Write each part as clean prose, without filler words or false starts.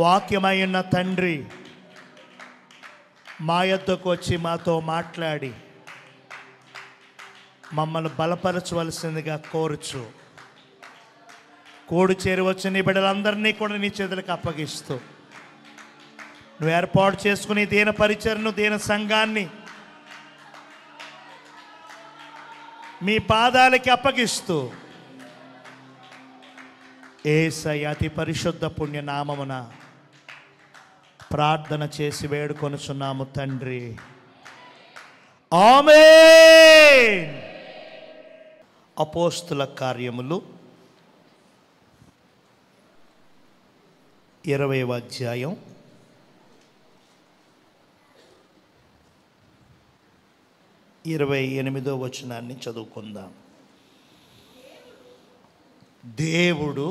వాక్యమైన తండ్రి మా యొద్దకు వచ్చి మాతో మాట్లాడి మమ్మల్ని బలపరచవలసిందిగా కోరుచు కోడు చేరి వచ్చిన నీ బిడ్డలందరినీ కూడా నీ చేతులకు అప్పగిస్తూ నువ్వు ఏర్పాటు చేసుకుని దీన పరిచరను దీన సంఘాన్ని మీ పాదాలకి అప్పగిస్తూ యేసయ్య అతి పరిశుద్ధ పుణ్య నామమున ప్రార్థన చేసి వేడుకొనుచున్నాము తండ్రి, ఆమేన్. అపోస్తుల కార్యములు 20వ అధ్యాయం 28వ వచనాన్ని చదువుకుందాం. దేవుడు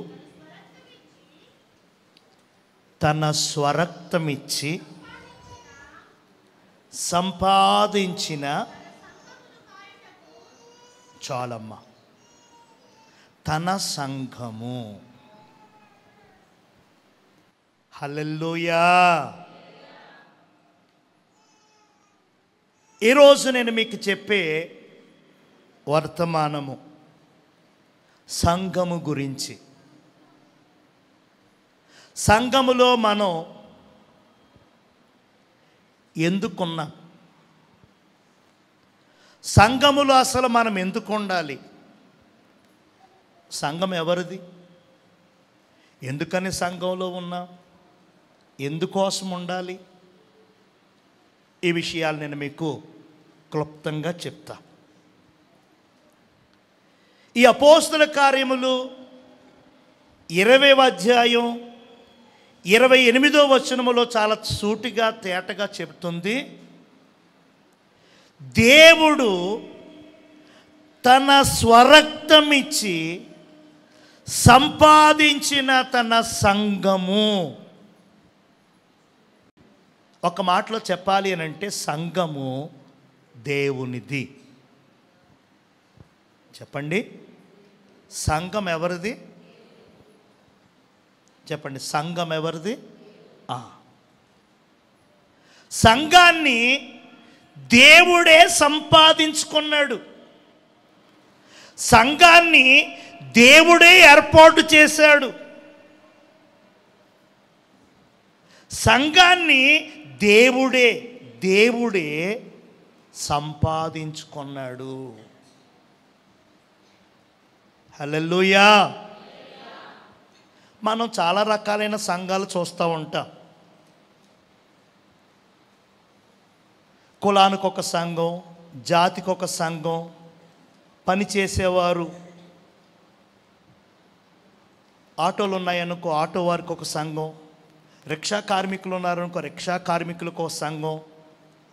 తన స్వరక్తమిచ్చి సంపాదించిన చాలమ్మ తన సంఘము. హల్లెలూయా. ఈరోజు నేను మీకు చెప్పే వర్తమానము సంఘము గురించి. సంఘములో మనం ఎందుకున్నాం? సంఘములో అసలు మనం ఎందుకు ఉండాలి? సంఘం ఎవరిది? ఎందుకని సంఘంలో ఉన్నాం? ఎందుకోసం ఉండాలి? ఈ విషయాలు నేను మీకు క్లుప్తంగా చెప్తా. ఈ అపోస్తుల కార్యములు 20వ అధ్యాయం 28వ వచనములో చాలా సూటిగా తేటగా చెబుతుంది, దేవుడు తన స్వరక్తమిచ్చి సంపాదించిన తన సంఘము. ఒక మాటలో చెప్పాలి అని అంటే సంఘము దేవునిది. చెప్పండి, సంఘం ఎవరిది? చెప్పండి, సంఘం ఎవరిది? సంఘాన్ని దేవుడే సంపాదించుకున్నాడు. సంఘాన్ని దేవుడే ఏర్పాటు చేశాడు. సంఘాన్ని దేవుడే సంపాదించుకున్నాడు. హల్లెలూయా. మనం చాలా రకాలైన సంఘాలు చూస్తూ ఉంటాం. కులానికి ఒక సంఘం, జాతికి ఒక సంఘం, పని చేసేవారు, ఆటోలు ఉన్నాయనుకో ఆటో వారికి ఒక సంఘం, రిక్షా కార్మికులు ఉన్నారనుకో రిక్షా కార్మికులకు ఒక సంఘం,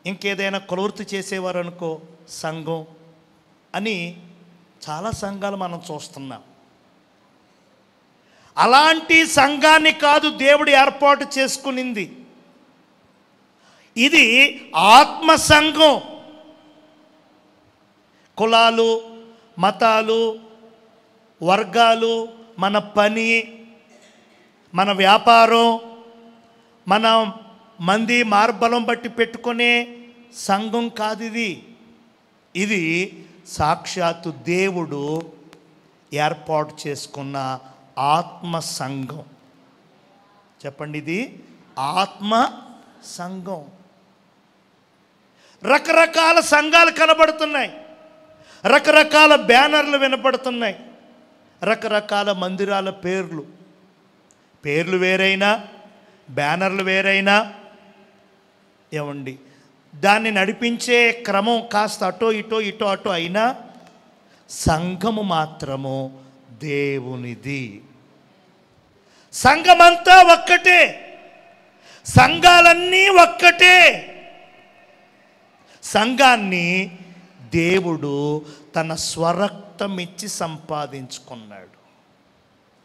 ఇంకేదైనా కులవృత్తి చేసేవారు అనుకో సంఘం అని చాలా సంఘాలు మనం చూస్తున్నాం. అలాంటి సంఘాన్ని కాదు దేవుడు ఏర్పాటు చేసుకునింది. ఇది ఆత్మ సంఘం. కులాలు, మతాలు, వర్గాలు, మన పని, మన వ్యాపారం, మన మంది మార్బలం బట్టి పెట్టుకునే సంఘం కాదు ఇది. ఇది సాక్షాత్తు దేవుడు ఏర్పాటు చేసుకున్న ఆత్మ సంఘం. చెప్పండి, ఇది ఆత్మ సంఘం. రకరకాల సంఘాలు కనబడుతున్నాయి, రకరకాల బ్యానర్లు వినపడుతున్నాయి, రకరకాల మందిరాల పేర్లు వేరైనా బ్యానర్లు వేరైనా ఏమండి దాన్ని నడిపించే క్రమం కాస్త అటో ఇటో అయినా సంఘము మాత్రము దేవునిది. సంఘమంతా ఒక్కటే, సంఘాలన్నీ ఒక్కటే. సంఘాన్ని దేవుడు తన స్వరక్తమిచ్చి సంపాదించుకున్నాడు.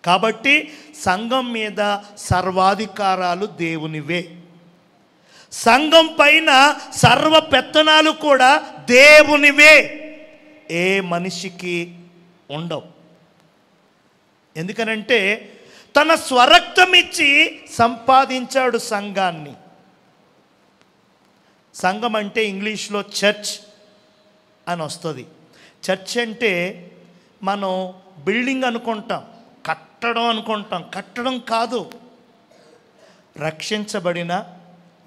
కాబట్టి సంఘం మీద సర్వాధికారాలు దేవునివే. సంఘం పైన సర్వ పెత్తనాలు కూడా దేవునివే. ఏ మనిషికి ఉండవు. ఎందుకనంటే తన స్వరక్తం ఇచ్చి సంపాదించాడు సంఘాన్ని. సంఘం అంటే ఇంగ్లీష్లో చర్చ్ అని వస్తుంది. చర్చ్ అంటే మనం బిల్డింగ్ అనుకుంటాం, కట్టడం అనుకుంటాం. కట్టడం కాదు, రక్షించబడిన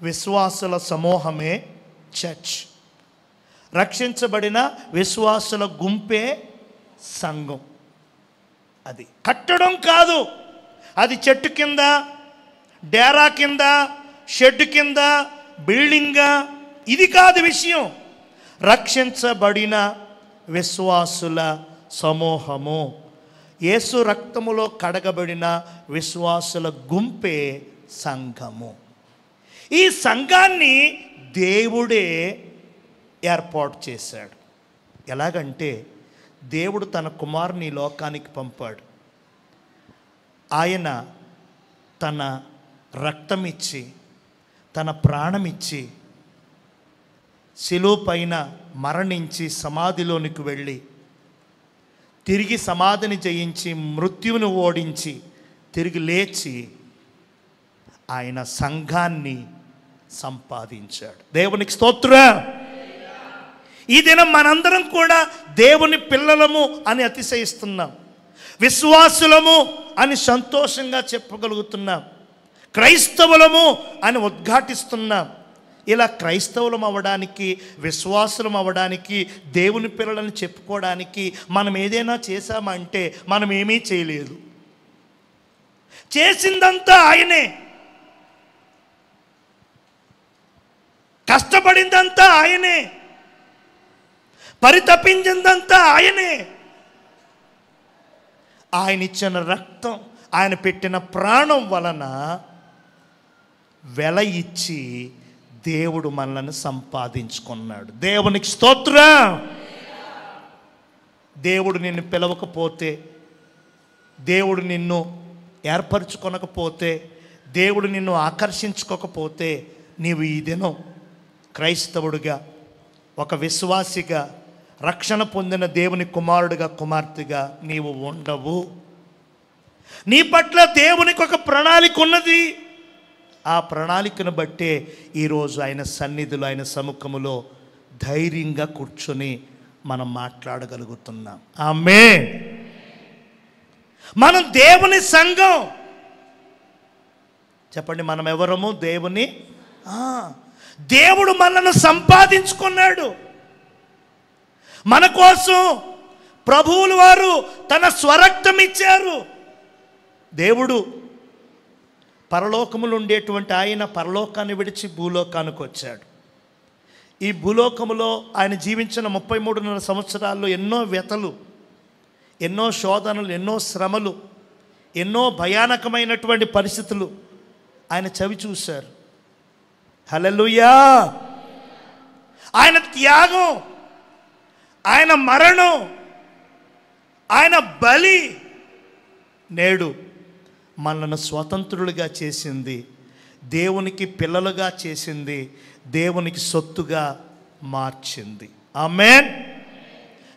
విశ్వాసుల సమూహమే చర్చ్. రక్షించబడిన విశ్వాసుల గుంపే సంఘం. అది కట్టడం కాదు, అది చెట్టు కింద, డేరా కింద, షెడ్ కింద, బిల్డింగా, ఇది కాదు విషయం. రక్షించబడిన విశ్వాసుల సమూహము, యేసు రక్తములో కడగబడిన విశ్వాసుల గుంపే సంఘము. ఈ సంఘాన్ని దేవుడే ఏర్పాటు చేశాడు. ఎలాగంటే దేవుడు తన కుమారుని లోకానికి పంపాడు. ఆయన తన రక్తమిచ్చి, తన ప్రాణమిచ్చి, శిలువ పైన మరణించి సమాధిలోనికి వెళ్ళి తిరిగి సమాధిని జయించి మృత్యువును ఓడించి తిరిగి లేచి ఆయన సంఘాన్ని సంపాదించాడు. దేవునికి స్తోత్రం. ఈ దినం మనందరం కూడా దేవుని పిల్లలము అని అతిశయిస్తున్నాం, విశ్వాసులము అని సంతోషంగా చెప్పగలుగుతున్నాం, క్రైస్తవులము అని ఉద్ఘాటిస్తున్నాం. ఇలా క్రైస్తవులం అవ్వడానికి, విశ్వాసులం అవ్వడానికి, దేవుని పిల్లలని చెప్పుకోవడానికి మనం ఏదైనా చేశామంటే మనం ఏమీ చేయలేదు. చేసిందంతా ఆయనే, కష్టపడిందంతా ఆయనే, పరితపించిందంతా ఆయనే. ఆయన ఇచ్చిన రక్తం, ఆయన పెట్టిన ప్రాణం వలన వెల ఇచ్చి దేవుడు మనల్ని సంపాదించుకున్నాడు. దేవునికి స్తోత్రం. దేవుడు నిన్ను పిలవకపోతే, దేవుడు నిన్ను ఏర్పరచుకొనకపోతే, దేవుడు నిన్ను ఆకర్షించుకోకపోతే నీవు ఈ దినం క్రైస్తవుడిగా, ఒక విశ్వాసిగా, రక్షణ పొందిన దేవుని కుమారుడిగా, కుమార్తెగా నీవు ఉండవు. నీ పట్ల దేవునికి ఒక ప్రణాళిక ఉన్నది. ఆ ప్రణాళికను బట్టే ఈరోజు ఆయన సన్నిధిలో, ఆయన సముఖములో ధైర్యంగా కూర్చొని మనం మాట్లాడగలుగుతున్నాం. ఆమేన్. మనం దేవుని సంఘం. చెప్పండి, మనం ఎవరము? దేవుని. దేవుడు మనల్ని సంపాదించుకున్నాడు. మన కోసం ప్రభువులు వారు తన స్వరక్తం ఇచ్చారు. దేవుడు పరలోకములు ఉండేటువంటి ఆయన పరలోకాన్ని విడిచి భూలోకానికి వచ్చాడు. ఈ భూలోకములో ఆయన జీవించిన 33.5 సంవత్సరాల్లో ఎన్నో వ్యతలు, ఎన్నో శోధనలు, ఎన్నో శ్రమలు, ఎన్నో భయానకమైనటువంటి పరిస్థితులు ఆయన చవి చూశారు. హల్లెలూయా. ఆయన త్యాగం, ఆయన మరణం, ఆయన బలి నేడు మనల్ని స్వతంత్రులుగా చేసింది, దేవునికి పిల్లలుగా చేసింది, దేవునికి సొత్తుగా మార్చింది. ఆమేన్.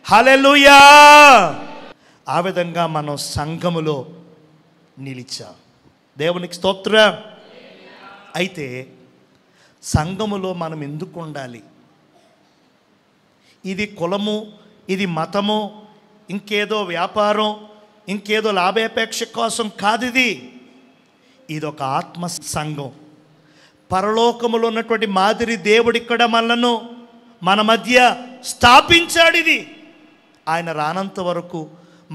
హల్లెలూయా. ఆ విధంగా మనం సంఘములో నిలిచాం. దేవునికి స్తోత్రం. అయితే సంఘములో మనం ఎందుకు ఉండాలి? ఇది కులము, ఇది మతము, ఇంకేదో వ్యాపారం, ఇంకేదో లాభాపేక్ష కోసం కాదు. ఇది ఒక ఆత్మ సంఘం. పరలోకములో ఉన్నటువంటి మాదిరి దేవుడు ఇక్కడ మనలను మన మధ్య స్థాపించాడు. ఇది ఆయన రానంత వరకు,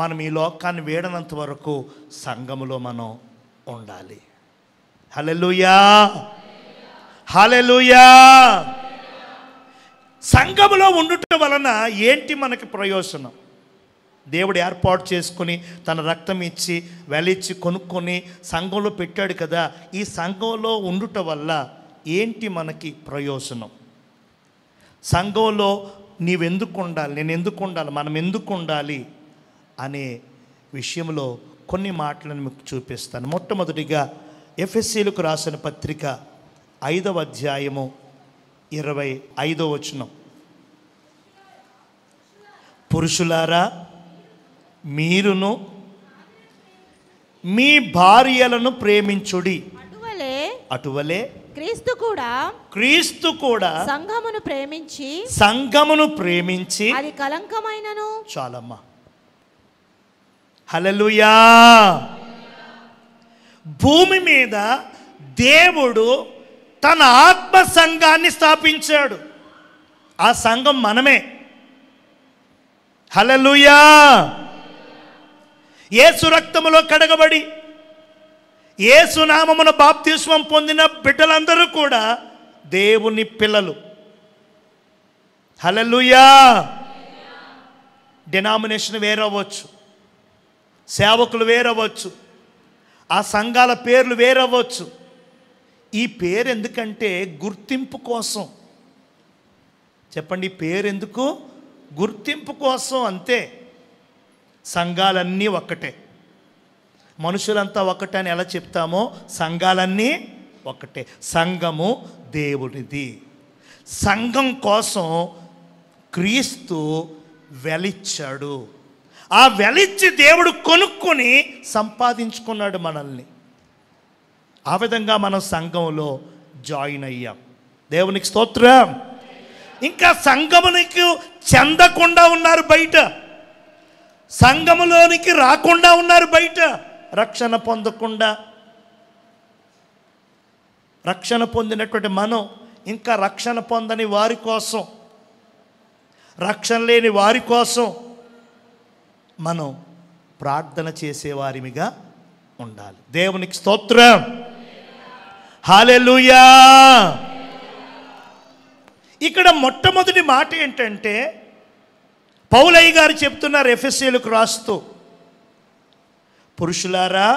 మనం ఈ లోకాన్ని వీడనంత వరకు సంఘములో మనం ఉండాలి. హల్లెలూయా, హల్లెలూయా. సంఘములో ఉండటం వలన ఏంటి మనకి ప్రయోజనం? దేవుడు ఏర్పాటు చేసుకుని తన రక్తం ఇచ్చి, వెలిచ్చి, కొనుక్కొని సంఘంలో పెట్టాడు కదా. ఈ సంఘంలో ఉండుట వల్ల ఏంటి మనకి ప్రయోజనం? సంఘంలో నీవెందుకు ఉండాలి, నేను ఎందుకు ఉండాలి, మనం ఎందుకు ఉండాలి అనే విషయంలో కొన్ని మాటలను మీకు చూపిస్తాను. మొట్టమొదటిగా ఎఫెసీయులకు రాసిన పత్రిక 5వ అధ్యాయము 25వ వచనం. పురుషులారా, మీరును మీ భార్యలను ప్రేమించుడి. అటువలే క్రీస్తు కూడా సంఘమును ప్రేమించి అది కలంకమైనను. చాలమ్మా. హల్లెలూయా. భూమి మీద దేవుడు తన ఆత్మ సంఘాన్ని స్థాపించాడు. ఆ సంఘం మనమే. హల్లెలూయా. యేసు రక్తములో కడగబడి యేసు నామమున బాప్తిస్మం పొందిన బిడ్డలందరూ కూడా దేవుని పిల్లలు. హల్లెలూయా. డినామినేషన్ వేరవ్వచ్చు, సేవకులు వేరవ్వచ్చు, ఆ సంఘాల పేర్లు వేరవ్వచ్చు. ఈ పేరు ఎందుకంటే గుర్తింపు కోసం. చెప్పండి, పేరు ఎందుకు? గుర్తింపు కోసం, అంతే. సంఘాలన్నీ ఒక్కటే, మనుషులంతా ఒక్కటే అని ఎలా చెప్తామో సంఘాలన్నీ ఒక్కటే. సంఘము దేవునిది. సంఘం కోసం క్రీస్తు వెలిచ్చాడు. ఆ వెలిచ్చి దేవుడు కొనుక్కొని సంపాదించుకున్నాడు మనల్ని. ఆ విధంగా మనం సంఘంలో జాయిన్ అయ్యాం. దేవునికి స్తోత్రం. ఇంకా సంఘమునికి చెందకుండా ఉన్నారు బయట, సంఘములోనికి రాకుండా ఉన్నారు బయట, రక్షణ పొందకుండా. రక్షణ పొందినటువంటి మనం ఇంకా రక్షణ పొందని వారి కోసం, రక్షణ లేని వారి కోసం మనం ప్రార్థన చేసేవారిగా ఉండాలి. దేవునికి స్తోత్రం. హల్లెలూయా. ఇక్కడ మొట్టమొదటి మాట ఏంటంటే, పౌలయ్య గారు చెప్తున్నారు ఎఫెసీయులకు రాస్తూ, పురుషులారా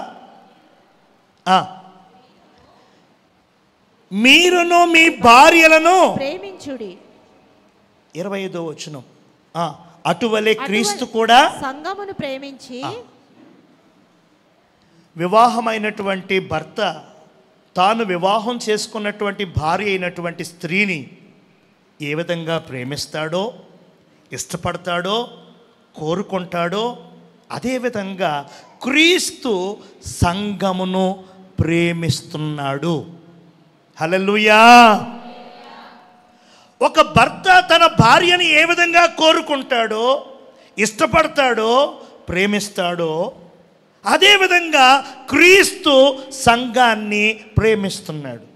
మీరును మీ భార్యలను ప్రేమించుడి. 25వ వచనం. అటువలే క్రీస్తు కూడా సంఘమును ప్రేమించి. వివాహమైనటువంటి భర్త తాను వివాహం చేసుకున్నటువంటి భార్య అయినటువంటి స్త్రీని ఏ విధంగా ప్రేమిస్తాడో, ఇష్టపడతాడో, కోరుకుంటాడో, అదేవిధంగా క్రీస్తు సంఘమును ప్రేమిస్తున్నాడు. హల్లెలూయా. ఒక భర్త తన భార్యని ఏ విధంగా కోరుకుంటాడో, ఇష్టపడతాడో, ప్రేమిస్తాడో, అదేవిధంగా క్రీస్తు సంఘాన్ని ప్రేమిస్తున్నాడు,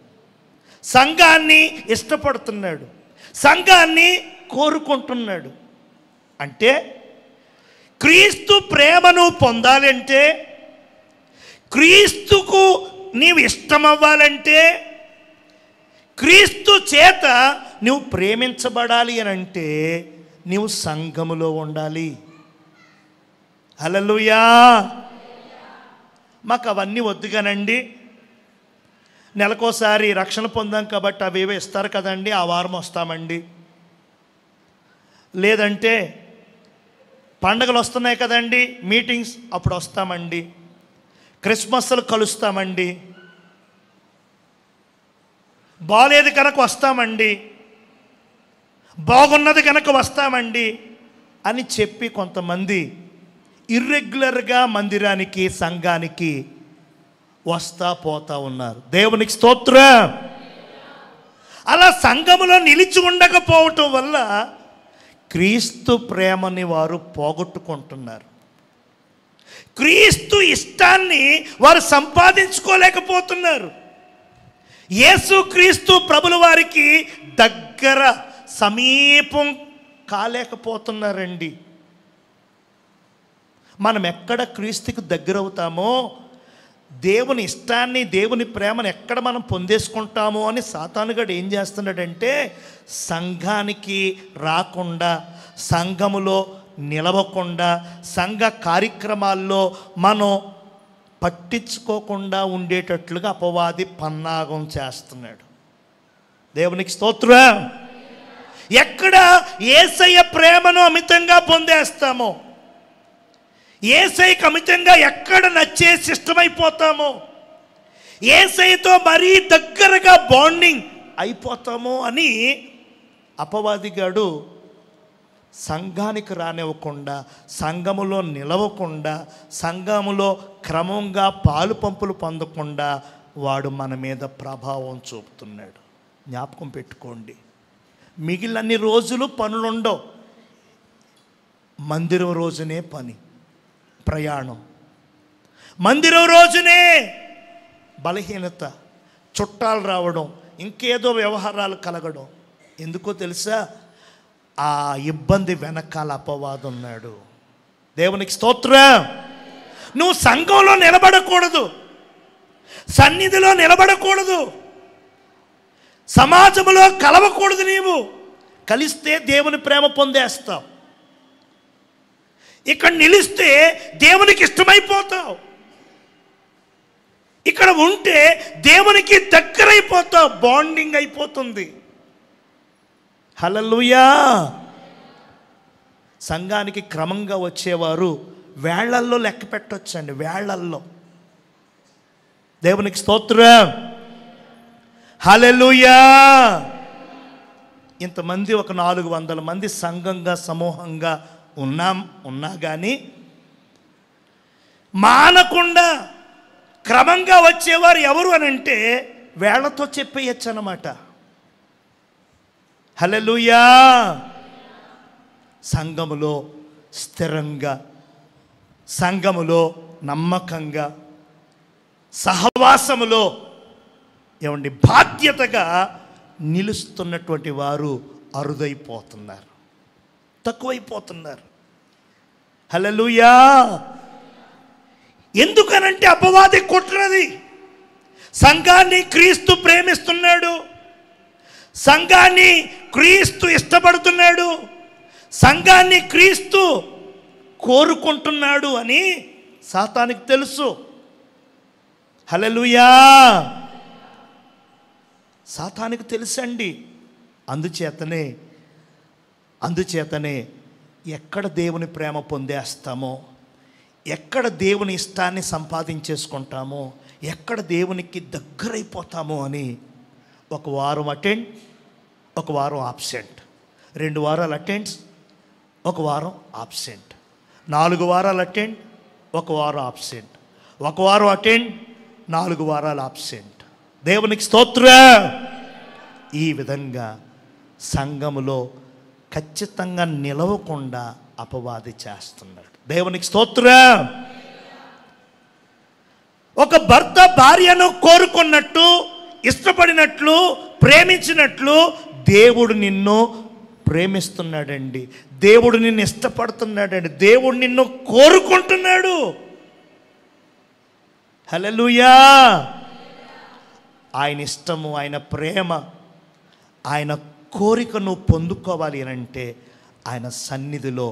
సంఘాన్ని ఇష్టపడుతున్నాడు, సంఘాన్ని కోరుకుంటున్నాడు. అంటే క్రీస్తు ప్రేమను పొందాలంటే, క్రీస్తుకు నీవు ఇష్టమవ్వాలంటే, క్రీస్తు చేత నువ్వు ప్రేమించబడాలి అని అంటే నీవు సంఘములో ఉండాలి. హల్లెలూయా. మాకు అవన్నీ వద్దుగానండి, నెలకోసారి రక్షణ పొందాం కాబట్టి అవేవో ఇస్తారు కదండి, ఆ వారం వస్తామండి. లేదంటే పండగలు వస్తున్నాయి కదండి, మీటింగ్స్ అప్పుడు వస్తామండి. క్రిస్మస్లు కలుస్తామండి. బాలేదు కనుక వస్తామండి, బాగున్నది కనుక వస్తామండి అని చెప్పి కొంతమంది ఇర్రెగ్యులర్గా మందిరానికి, సంఘానికి వస్తా పోతా ఉన్నారు. దేవునికి స్తోత్రం. అలా సంఘములో నిలిచి ఉండకపోవటం వల్ల క్రీస్తు ప్రేమని వారు పోగొట్టుకుంటున్నారు. క్రీస్తు ఇష్టాన్ని వారు సంపాదించుకోలేకపోతున్నారు. యేసు క్రీస్తు ప్రభుల వారికి దగ్గర, సమీపం కాలేకపోతున్నారండి. మనం ఎక్కడ క్రీస్తుకు దగ్గర అవుతామో, దేవుని ఇష్టాన్ని, దేవుని ప్రేమను ఎక్కడ మనం పొందేసుకుంటామో అని సాతానుగాడు ఏం చేస్తున్నాడంటే, సంఘానికి రాకుండా, సంఘములో నిలవకుండా, సంఘ కార్యక్రమాల్లో మనం పట్టించుకోకుండా ఉండేటట్లుగా అపవాది పన్నాగం చేస్తున్నాడు. దేవునికి స్తోత్రం. ఎక్కడ యేసయ్య ప్రేమను అమితంగా పొందేస్తామో, యేసయ్యకు అమితంగా ఎక్కడ నచ్చేసి ఇష్టమైపోతామో, యేసయ్యతో మరీ దగ్గరగా బాండింగ్ అయిపోతామో అని అపవాదిగాడు సంఘానికి రానివ్వకుండా, సంఘములో నిలవకుండా, సంఘములో క్రమంగా పాలు పంపులు పొందకుండా వాడు మన మీద ప్రభావం చూపుతున్నాడు. జ్ఞాపకం పెట్టుకోండి. మిగిలినన్ని రోజులు పనులుండవు. మందిరం రోజునే పని, ప్రయాణం. మందిరం రోజునే బలహీనత, చుట్టాలు రావడం, ఇంకేదో వ్యవహారాలు కలగడం. ఎందుకో తెలుసా? ఆ ఇబ్బంది వెనకాల అపవాదం ఉన్నాడు. దేవునికి స్తోత్రం. నువ్వు సంఘంలో నిలబడకూడదు, సన్నిధిలో నిలబడకూడదు, సమాజంలో కలవకూడదు. నీవు కలిస్తే దేవుని ప్రేమ పొందేస్తావు. ఇక్కడ నిలిస్తే దేవునికి ఇష్టమైపోతావు. ఇక్కడ ఉంటే దేవునికి దగ్గరైపోతావు, బాండింగ్ అయిపోతుంది. హల్లెలూయా. సంఘానికి క్రమంగా వచ్చేవారు వేళ్లల్లో లెక్క పెట్టొచ్చండి, వేళ్లల్లో. దేవునికి స్తోత్రం. హల్లెలూయా. ఇంతమంది ఒక 400 మంది సంఘంగా సమూహంగా ఉన్నా కానీ మానకుండా క్రమంగా వచ్చేవారు ఎవరు అని అంటే వేళ్లతో చెప్పేయచ్చు అన్నమాట. హల్లెలూయా. సంఘములో స్థిరంగా, సంఘములో నమ్మకంగా, సహవాసములో ఏమండి బాధ్యతగా నిలుస్తున్నటువంటి వారు అరుదైపోతున్నారు, తక్కువైపోతున్నారు. హల్లెలూయా. ఎందుకనంటే అపవాది కుట్రది. సంఘాన్ని క్రీస్తు ప్రేమిస్తున్నాడు, సంఘాన్ని క్రీస్తు ఇష్టపడుతున్నాడు, సంఘాన్ని క్రీస్తు కోరుకుంటున్నాడు అని సాతానికి తెలుసు. హల్లెలూయా. సాతానికి తెలుసండి. అందుచేతనే ఎక్కడ దేవుని ప్రేమ పొందేస్తామో, ఎక్కడ దేవుని ఇష్టాన్ని సంపాదించేసుకుంటామో, ఎక్కడ దేవునికి దగ్గరైపోతామో అని ఒక వారం అటెండ్, ఒక వారం ఆబ్సెంట్, 2 వారాలు అటెండ్, ఒక వారం ఆబ్సెంట్, 4 వారాలు అటెండ్, ఒక వారం ఆబ్సెంట్, ఒక వారం అటెండ్, 4 వారాలు ఆబ్సెంట్. దేవునికి స్తోత్రం. ఈ విధంగా సంఘములో ఖచ్చితంగా నిలవకుండా అపవాది చేస్తున్నాడు. దేవునికి స్తోత్రం. ఒక భర్త భార్యను కోరుకున్నట్టు, ఇష్టపడినట్లు, ప్రేమించినట్లు దేవుడు నిన్ను ప్రేమిస్తున్నాడండి. దేవుడు నిన్ను ఇష్టపడుతున్నాడండి. దేవుడు నిన్ను కోరుకుంటున్నాడు. హల్లెలూయా. ఆయన ఇష్టము, ఆయన ప్రేమ, ఆయన కోరిక నువ్వు పొందుకోవాలి అని అంటే ఆయన సన్నిధిలో,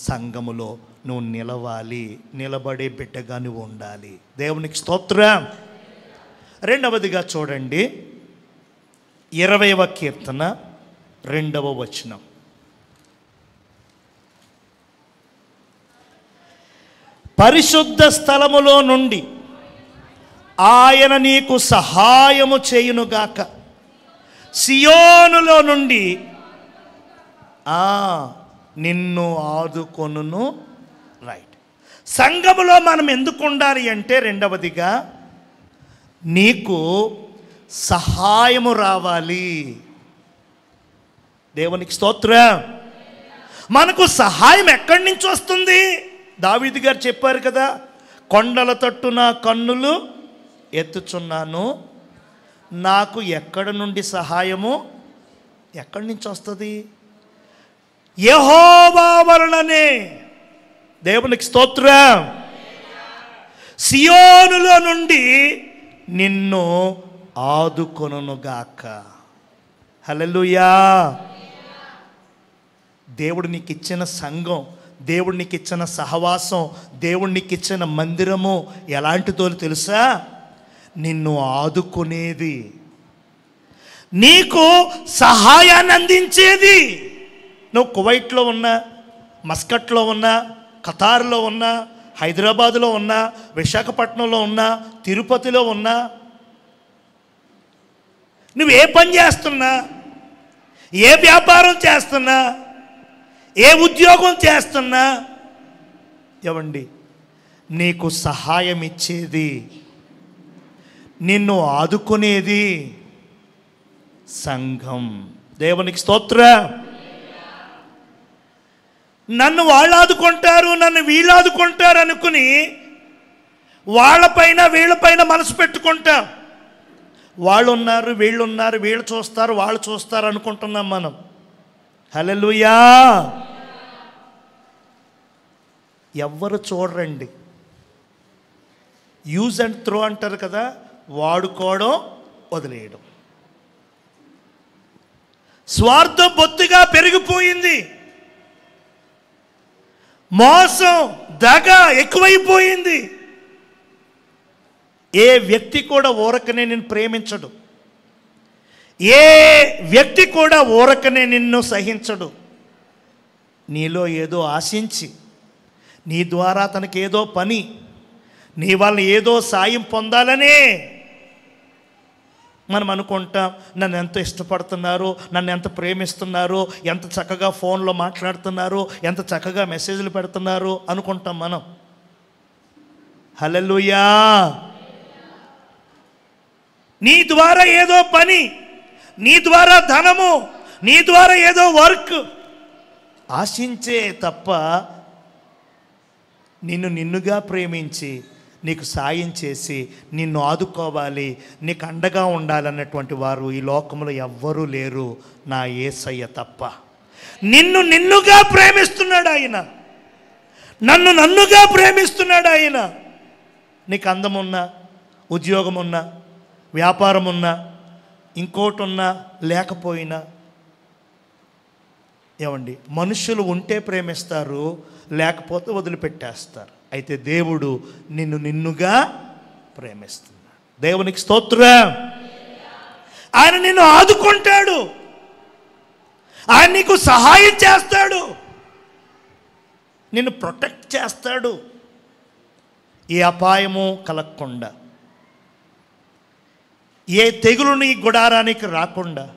సంఘములో నువ్వు నిలవాలి, నిలబడే బిడ్డగా నువ్వు ఉండాలి. దేవునికి స్తోత్రం. రెండవదిగా చూడండి, 20వ కీర్తన 2వ వచనం. పరిశుద్ధ స్థలములో నుండి ఆయన నీకు సహాయము చేయునుగాక, సియోనులో నుండి నిన్ను ఆదుకొనును. రైట్. సంఘములో మనం ఎందుకు ఉండాలి అంటే, రెండవదిగా నీకు సహాయము రావాలి. దేవునికి స్తోత్రం. మనకు సహాయం ఎక్కడి నుంచి వస్తుంది? దావీదు గారు చెప్పారు కదా, కొండల తట్టు నా కన్నులు ఎత్తుచున్నాను, నాకు ఎక్కడ నుండి సహాయము, ఎక్కడి నుంచి వస్తుంది? యెహోవా వలననే. దేవునికి స్తోత్రం. సియోనులో నుండి నిన్ను ఆదుకొనుగాక. హల్లెలూయా. దేవుడు నీకు ఇచ్చిన సంఘం, దేవుడు నీకు ఇచ్చిన సహవాసం, దేవుడు నీకు ఇచ్చిన మందిరము ఎలాంటిదో తెలుసా? నిన్ను ఆదుకునేది, నీకు సహాయాన్ని అందించేది. నువ్వు కువైట్లో ఉన్నా, మస్కట్లో ఉన్నా, ఖతార్లో ఉన్నా, హైదరాబాదులో ఉన్నా, విశాఖపట్నంలో ఉన్నా, తిరుపతిలో ఉన్నా, నువ్వు ఏ పని చేస్తున్నా, ఏ వ్యాపారం చేస్తున్నా, ఏ ఉద్యోగం చేస్తున్నా ఏమండి, నీకు సహాయం ఇచ్చేది, నిన్ను ఆదుకునేది సంఘం. దేవునికి స్తోత్రం. నన్ను వాళ్ళు ఆదుకుంటారు, నన్ను వీళ్ళు ఆదుకుంటారు అనుకుని వాళ్ళపైన వీళ్ళపైన మనసు పెట్టుకుంటా. వాళ్ళు ఉన్నారు, వీళ్ళు ఉన్నారు, వీళ్ళు చూస్తారు, వాళ్ళు చూస్తారు అనుకుంటున్నాం మనం. హల్లెలూయా. ఎవ్వరు చూడరండి. యూజ్ అండ్ త్రో అంటారు కదా, వాడుకోవడం వదిలేయడం. స్వార్థం బొత్తిగా పెరిగిపోయింది. మోసం దగ ఎక్కువైపోయింది. ఏ వ్యక్తి కూడా ఊరకనే నిన్ను ప్రేమించడు. ఏ వ్యక్తి కూడా ఊరకనే నిన్ను సహించడు. నీలో ఏదో ఆశించి, నీ ద్వారా తనకేదో పని, నీ వల్ల ఏదో సాయం పొందాలనే మనం అనుకుంటాం. నన్ను ఎంత ఇష్టపడుతున్నారు, నన్ను ఎంత ప్రేమిస్తున్నారు, ఎంత చక్కగా ఫోన్లో మాట్లాడుతున్నారు, ఎంత చక్కగా మెసేజ్లు పెడుతున్నారు అనుకుంటాం మనం. హల్లెలూయా. నీ ద్వారా ఏదో పని, నీ ద్వారా ధనము, నీ ద్వారా ఏదో వర్క్ ఆశించే తప్ప నిన్నుగా ప్రేమించి నీకు సాయం చేసి నిన్ను ఆదుకోవాలి, నీకు అండగా ఉండాలన్నటువంటి వారు ఈ లోకంలో ఎవ్వరూ లేరు, నా యేసయ్య తప్ప. నిన్నుగా ప్రేమిస్తున్నాడు ఆయన, నన్నుగా ప్రేమిస్తున్నాడు ఆయన. నీకు అందం ఉన్నా, ఉద్యోగం ఉన్నా, వ్యాపారం ఉన్నా, ఇంకోటి ఉన్నా, లేకపోయినా ఏమండి, మనుషులు ఉంటే ప్రేమిస్తారు, లేకపోతే వదిలిపెట్టేస్తారు. అయితే దేవుడు నిన్నుగా ప్రేమిస్తున్నాడు. దేవునికి స్తోత్రం. ఆయన నిన్ను ఆదుకుంటాడు, ఆయన నీకు సహాయం చేస్తాడు, నిన్ను ప్రొటెక్ట్ చేస్తాడు. ఏ అపాయము కలగకుండా, ఏ తెగులు నీ గుడారానికి రాకుండా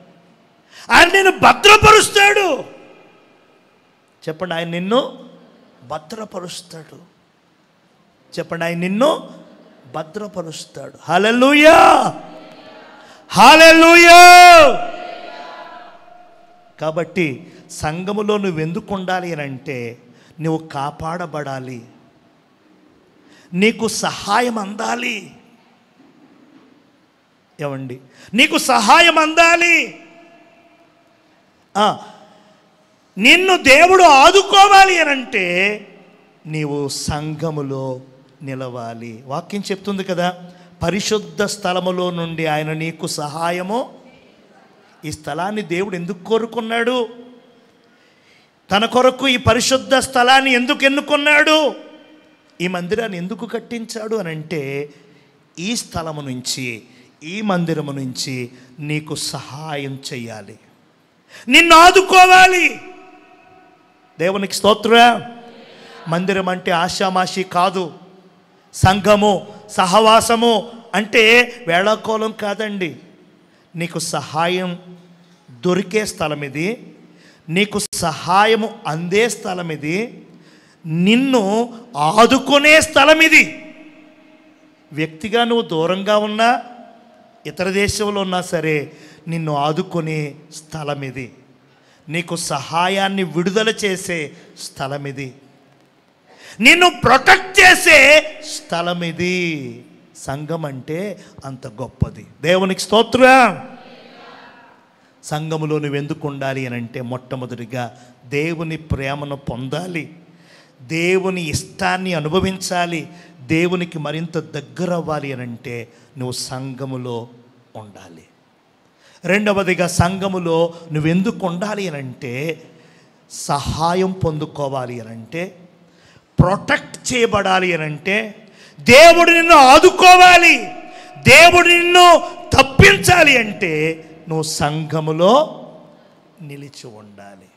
ఆయన నిన్ను భద్రపరుస్తాడు. చెప్పండి, ఆయన నిన్ను భద్రపరుస్తాడు. చెప్పండి, ఆయన నిన్ను భద్రపరుస్తాడు. హల్లెలూయా, హల్లెలూయా. కాబట్టి సంఘములో నువ్వు ఎందుకు ఉండాలి అని అంటే, నువ్వు కాపాడబడాలి, నీకు సహాయం అందాలి. ఏమండి, నీకు సహాయం అందాలి. నిన్ను దేవుడు ఆదుకోవాలి అని అంటే నీవు సంఘములో నిలవాలి. వాక్యం చెప్తుంది కదా, పరిశుద్ధ స్థలములో నుండి ఆయన నీకు సహాయము. ఈ స్థలాన్ని దేవుడు ఎందుకు కోరుకున్నాడు? తన కొరకు ఈ పరిశుద్ధ స్థలాన్ని ఎందుకు ఎన్నుకున్నాడు? ఈ మందిరాన్ని ఎందుకు కట్టించాడు అని అంటే, ఈ స్థలము నుంచి, ఈ మందిరము నుంచి నీకు సహాయం చేయాలి, నిన్ను ఆదుకోవాలి. దేవునికి స్తోత్రం. మందిరం అంటే ఆషామాషి కాదు. సంఘము, సహవాసము అంటే వేళాకోళం కాదండి. నీకు సహాయం దొరికే స్థలం ఇది, నీకు సహాయము అందే స్థలం ఇది, నిన్ను ఆదుకునే స్థలం ఇది. వ్యక్తిగా నువ్వు దూరంగా ఉన్నా, ఇతర దేశంలో ఉన్నా సరే, నిన్ను ఆదుకునే స్థలం ఇది, నీకు సహాయాన్ని విడుదల చేసే స్థలం ఇది, నిన్ను ప్రొటెక్ట్ చేసే స్థలం ఇది. సంఘం అంటే అంత గొప్పది. దేవునికి స్తోత్రం. సంఘములో నువ్వు ఎందుకు ఉండాలి అని అంటే, మొట్టమొదటిగా దేవుని ప్రేమను పొందాలి, దేవుని ఇష్టాన్ని అనుభవించాలి, దేవునికి మరింత దగ్గర అవ్వాలి అని అంటే నువ్వు సంఘములో ఉండాలి. రెండవదిగా సంఘములో నువ్వెందుకు ఉండాలి అని అంటే, సహాయం పొందుకోవాలి అని అంటే, ప్రొటెక్ట్ చేయబడాలి అని అంటే, దేవుడు నిన్ను ఆదుకోవాలి, దేవుడు నిన్ను తప్పించాలి అంటే నువ్వు సంఘములో నిలిచి ఉండాలి.